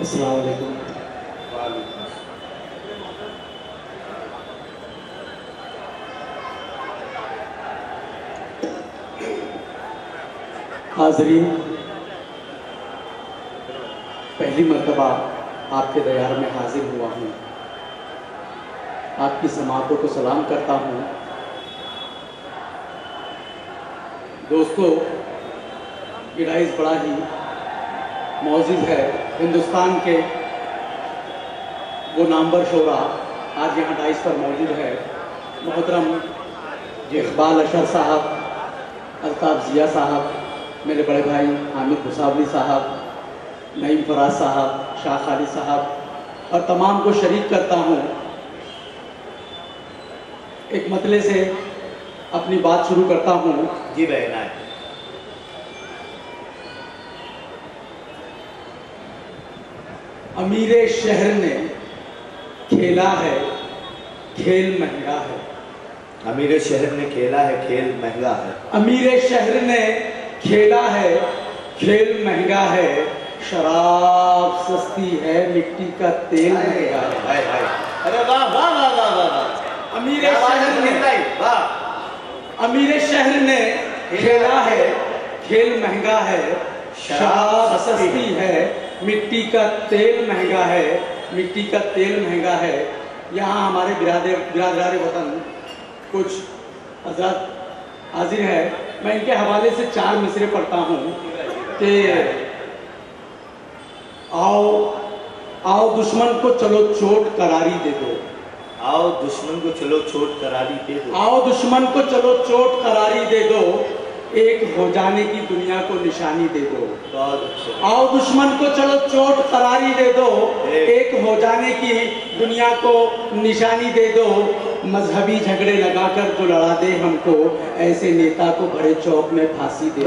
अस्सलाम वालेकुम। हाज़रीन, पहली मर्तबा आपके दरबार में हाजिर हुआ हूँ। आपकी समातों को सलाम करता हूँ। दोस्तों, ये डाइस बड़ा ही मौजूद है। हिंदुस्तान के वो नामवर शोरा आज यहाँ डाइस पर मौजूद है। मोहतरम इकबाल अशर साहब, अल्ताफ़ ज़िया साहब, मेरे बड़े भाई हामिद भुसावली साहब, नईम फराज साहब, शाह खालिद साहब और तमाम को शरीक करता हूँ। एक मतले से अपनी बात शुरू करता हूँ। जी बहना है। अमीरे शहर ने खेला है, खेल महंगा है। अमीरे शहर ने खेला है, खेल महंगा है। अमीरे शहर ने खेला है, खेल महंगा है। शराब सस्ती है, मिट्टी का तेल महंगा है। अरे वाह वाह वाह वाह वाह। अमीरे शहर ने अमीरे शहर ने खेला है, खेल महंगा है। शराब सस्ती है, मिट्टी का तेल महंगा है। मिट्टी का तेल महंगा है। यहाँ हमारे बिरादरार वतन कुछ हजरत हाजिर है। मैं इनके हवाले से 4 मिसरे पढ़ता हूँ कि आओ आओ दुश्मन को चलो चोट करारी दे दो। आओ दुश्मन को चलो चोट करारी दे दो। आओ दुश्मन को चलो चोट करारी दे दो। एक हो जाने की दुनिया को निशानी दे दो। आओ दुश्मन को चलो चोट करारी दे दो। एक हो जाने की दुनिया को निशानी दे दो। मजहबी झगड़े लगाकर जो लड़ा दे हमको, ऐसे नेता को भरे चौक में फांसी दे।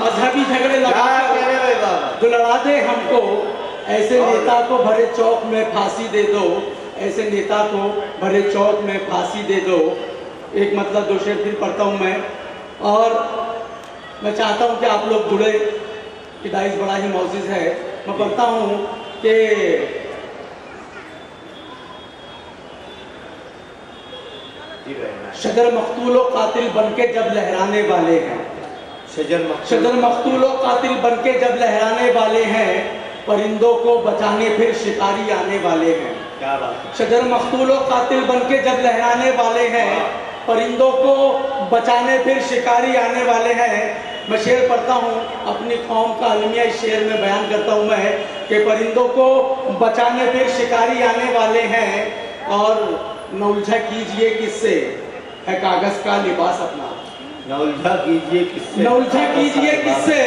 मजहबी झगड़े लगाकर जो लड़ा दे हमको, ऐसे नेता को भरे चौक में फांसी दे दो। ऐसे नेता को भरे चौक में फांसी दे दो। एक मतलब 2 शेर फिर पढ़ता हूँ मैं, और मैं चाहता हूँ कि आप लोग जुड़े। कि डाइस बड़ा ही मौजूद है। मैं पढ़ता हूँ कि शजर मख्तूलो कातिल बनके जब लहराने वाले हैं। शजर मख्तूलो कातिल बनके जब लहराने वाले हैं, परिंदों को बचाने फिर शिकारी आने वाले हैं। क्या बात है। शजर मख्तूलो कातिल बनके जब लहराने वाले हैं, परिंदों को बचाने फिर शिकारी आने वाले हैं। मैं शेर पढ़ता हूँ, अपनी कौम का अलमिया इस शेर में बयान करता हूँ मैं कि परिंदों को बचाने फिर शिकारी आने वाले हैं। और न उलझा कीजिए किससे है कागज का लिबास अपना। न उलझा कीजिए किससे, न उलझा कीजिए किससे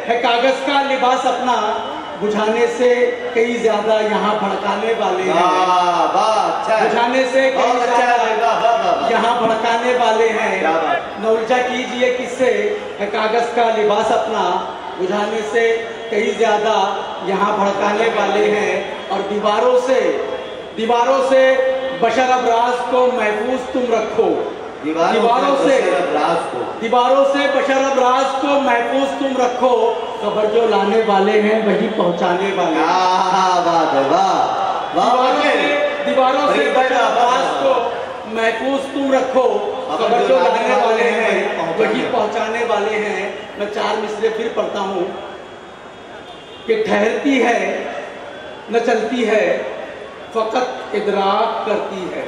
है कागज का लिबास अपना। बुझाने से कई ज्यादा यहाँ भड़काने वाले हैं। बुझाने से कई ज्यादा यहाँ भड़काने वाले हैं। न उलझा कीजिए किससे है कागज का लिबास अपना। बुझाने से कई ज्यादा यहाँ भड़काने वाले हैं। और दीवारों से बशर अबराज को महफूज तुम रखो। दीवारों से बशर अबराज को महफूज तुम रखो। खबर जो लाने वाले हैं वही पहुंचाने वाले। दीवारों से बशर अबराज को महफूज तुम रखो। खबर जो लाने वाले हैं वही पहुंचाने वाले हैं। मैं 4 मिसरे फिर पढ़ता हूँ कि ठहरती है न चलती है, फकत इदराक करती है।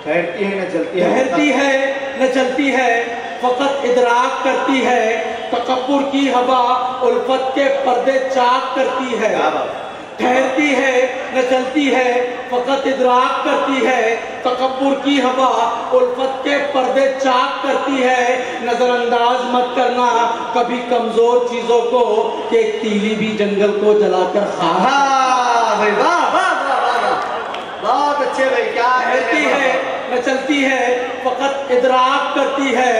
ठहरती है न चलती है, ठहरती है न चलती है, फकत इदराक करती है। तकब्बुर की हवा उल्फत के पर्दे चाक करती है। ठहरती है न चलती है, फकत इदराक करती है। तकब्बुर की हवा उल्फत के पर्दे चाक करती है। नजरअंदाज मत करना कभी कमजोर चीजों को, कि एक तीली भी जंगल को जलाकर बहुत अच्छे भाई। क्या ठहरती है न चलती है, फकत इदराक करती है।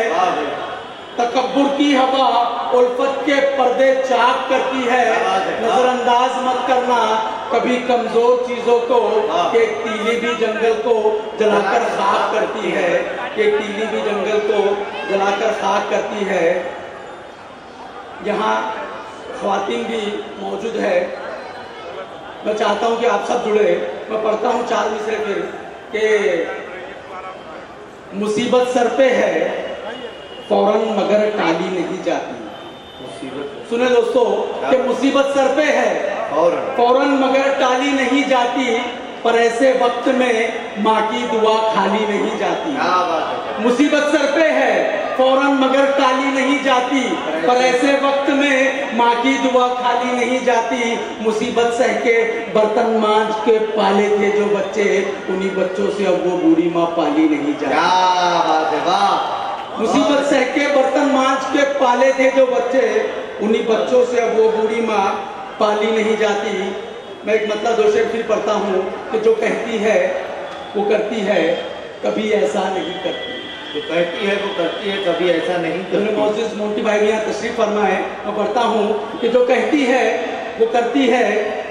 तकब्बुर की हवा उल्फत के पर्दे चाक करती है। नजरअंदाज मत करना कभी कमजोर चीजों को, कि एक तीली भी जंगल को जलाकर खाक करती है। कि एक तीली भी जंगल को जलाकर खाक करती है। यहाँ ख्वातीन भी मौजूद है। मैं चाहता हूं कि आप सब जुड़े। मैं पढ़ता हूं 4 मिसरे फिर कि मुसीबत सर पे है फौरन मगर टाली नहीं जाती। सुने दोस्तों कि मुसीबत सर पे है फौरन मगर टाली नहीं जाती, पर ऐसे वक्त में माँ की दुआ खाली नहीं जाती। मुसीबत सर पे है फौरन मगर टाली नहीं जाती, पर ऐसे वक्त में माँ की दुआ खाली नहीं जाती। मुसीबत सह के बर्तन मांज के पाले थे जो बच्चे, उन्हीं बच्चों से अब वो बूढ़ी माँ पाली नहीं जाती। क्या बात है, वाह। मुसीबत सह के बर्तन मांज के पाले थे जो बच्चे, उन्हीं बच्चों से अब वो बूढ़ी माँ पाली नहीं जाती। मैं एक मतलब 2 शेर फिर पढ़ता हूँ कि जो कहती है वो करती है, कभी ऐसा नहीं करती। जो कहती है वो करती है, कभी ऐसा नहीं करती। मोसेस मोंटी भाई यहाँ तशरीफ फरमा है। मैं पढ़ता हूँ कि जो कहती है वो करती है,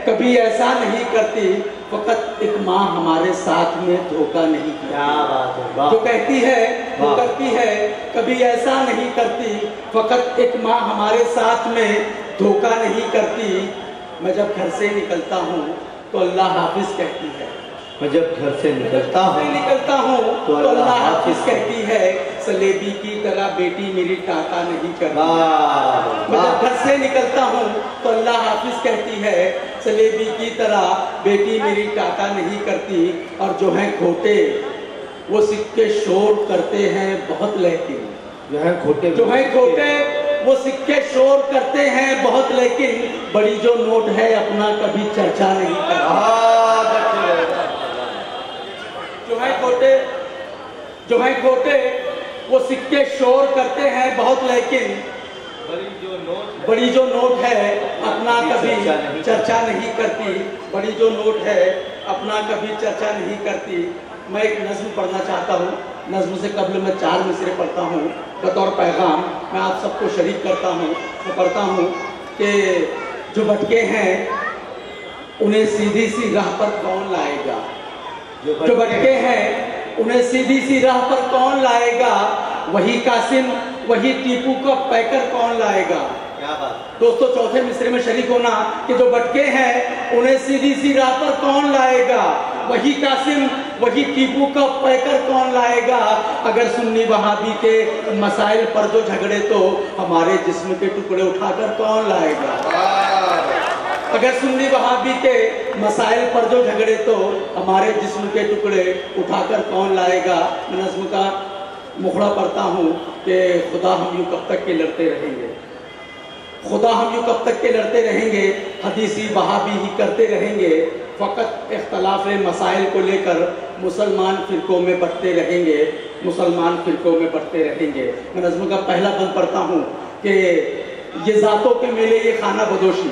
कभी ऐसा नहीं करती, फकत एक माँ हमारे साथ में धोखा नहीं करती। क्या बात है, जो कहती है वो करती है, कभी ऐसा नहीं करती, फकत एक माँ हमारे साथ में धोखा नहीं करती। मैं जब घर से निकलता हूँ तो अल्लाह हाफिज कहती है। मैं जब घर से निकलता हूँ तो अल्लाह हाफिज कहती है। सलेबी की तरह बेटी मेरी टाका नहीं करती। मैं जब घर से निकलता हूँ तो अल्लाह हाफिज कहती है, सलेबी की तरह बेटी मेरी टाका नहीं करती। और जो है खोटे वो सिक्के शोर करते हैं बहुत, लेकिन जो है खोटे वो सिक्के शोर करते हैं बहुत, लेकिन बड़ी जो नोट है अपना कभी चर्चा नहीं करती। जो है खोटे वो सिक्के शोर करते हैं बहुत, लेकिन बड़ी जो नोट है अपना कभी चर्चा नहीं करती। बड़ी जो नोट है अपना कभी चर्चा नहीं करती। मैं एक नज्म पढ़ना चाहता हूँ। नज्म से कबल मैं 4 मिसरे पढ़ता हूँ बतौर पैगाम, मैं आप सबको शरीक करता हूँ। मैं पढ़ता हूँ कि जो भटके हैं उन्हें सीधी सी राह पर कौन लाएगा। जो भटके हैं उन्हें सीधी सी राह पर कौन लाएगा, वही कासिम वही टीपू का पैकर कौन लाएगा। क्या बात दोस्तों, चौथे मिसरे में शरीक होना कि जो भटके हैं उन्हें सीधी सी राह पर कौन लाएगा, वही कासिम वही टीपू का पैकर कौन लाएगा। अगर सुन्नी वहाबी के मसाइल पर जो झगड़े तो हमारे जिस्म के टुकड़े उठाकर कौन लाएगा। अगर सुन्नी वहाबी के मसाइल पर जो झगड़े तो हमारे जिस्म के टुकड़े उठाकर कौन लाएगा। मैं नज़्म का मुखड़ा पढ़ता हूँ कि खुदा हम यूँ कब तक के लड़ते रहेंगे, खुदा हम यूँ कब तक के लड़ते रहेंगे, हदीसी वहाबी ही करते रहेंगे, फ़कत इख्तलाफ मसाइल को लेकर मुसलमान फ़िरक़ों में बंटते रहेंगे, मुसलमान फ़िरक़ों में बंटते रहेंगे। मैं नज़्म का पहला बंद पढ़ता हूँ कि ये ज़ातों के मेले ये खाना बदोशी,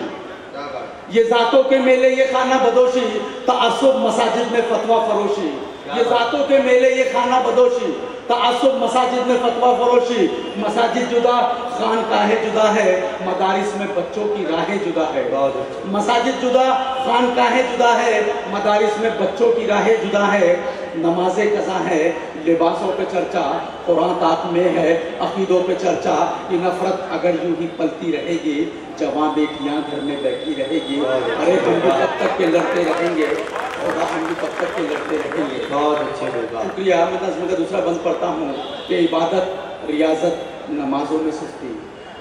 ये ज़ातों के मेले ये खाना बदोशी, तअस्सुब मसाजिद में फतवा फरोशी। ये ज़ातों के मेले ये खाना बदोशी, तअस्सुब मसाजिद में फतवा फरोशी। मसाजिद जुदा खानकाहें जुदा है, मदारिस में बच्चों की राहें जुदा है। मसाजिद जुदा खानकाहें जुदा है, मदारिस में बच्चों की राहें जुदा है। नमाज़े कज़ा है, लिबासों पे चर्चा, कुरान ताक में है अकीदों पे चर्चा। ये नफरत अगर यूं ही पलती रहेगी, जवां बेटियां घर में बैठी रहेगी। अरे हम भी कब तक के लड़ते रहेंगे, खुदा हम भी कब तक के लड़ते रहेंगे। बहुत अच्छे शुक्रिया। मैं नज़्म का दूसरा बंद पढ़ता हूँ कि इबादत रियाजत नमाजों में सुस्ती,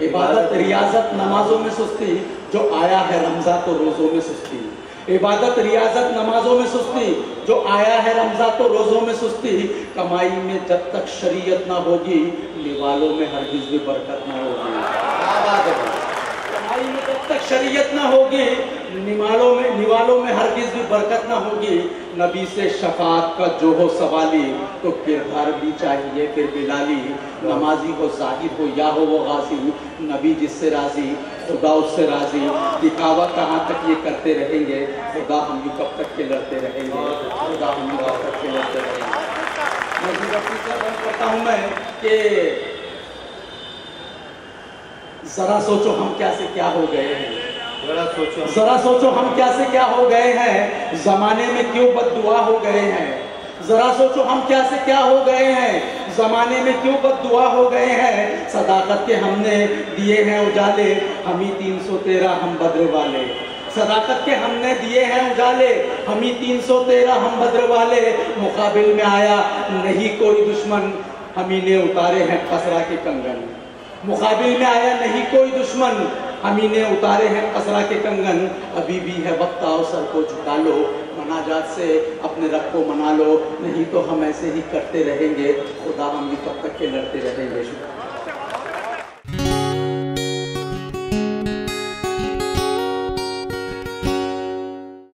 इबादत रियाजत नमाजों में सुस्ती, जो आया है रमज़ा तो रोज़ों में सुस्ती। इबादत रियाजत नमाजों में सुस्ती, जो आया है रमज़ा तो रोज़ों में सुस्ती। कमाई में जब तक शरीयत ना होगी, निवालों में हरगिज़ भी बरकत ना होगी। कमाई में जब तक शरीयत ना होगी, निवालों में हरगिज़ भी बरकत ना होगी। नबी से शफाअत का जो हो सवाली, तो किरदार भी चाहिए फिर बिलाली। नमाजी हो ज़ाहिद हो या हो वो गाजी, नबी जिससे राज़ी खुदा उससे राज़ी। दिखावा कहाँ तक ये करते रहेंगे, खुदा हम यूँ कब तक के लड़ते रहेंगे, खुदा हम यूँ कब तक के लड़ते रहेंगे। मैं करता हूँ मैं कि ज़रा सोचो हम क्या से क्या हो गए हैं, ज़रा सोचो हम क्या से क्या हो गए हैं, ज़माने में क्यों बद्दुआ हो गए हैं। ज़रा सोचो हम क्या से क्या हो गए हैं, ज़माने में क्यों बद्दुआ हो गए हैं। सदाकत के हमने दिए हैं उजाले, हम ही 313 हम बद्र वाले। सदाकत के हमने दिए हैं उजाले, हम ही 313 हम बद्र वाले। मुकाबिल में आया नहीं कोई दुश्मन, हम ही ने उतारे हैं कसरा के कंगन। मुकाबिल में आया नहीं कोई दुश्मन, हम ही ने उतारे हैं कसरा के कंगन। अभी भी है वक्त, आओ सर को झुका लो, मनाजात से अपने रब को मना लो, नहीं तो हम ऐसे ही करते रहेंगे, खुदा हम ही कब तक के लड़ते रहेंगे। शुक्रिया।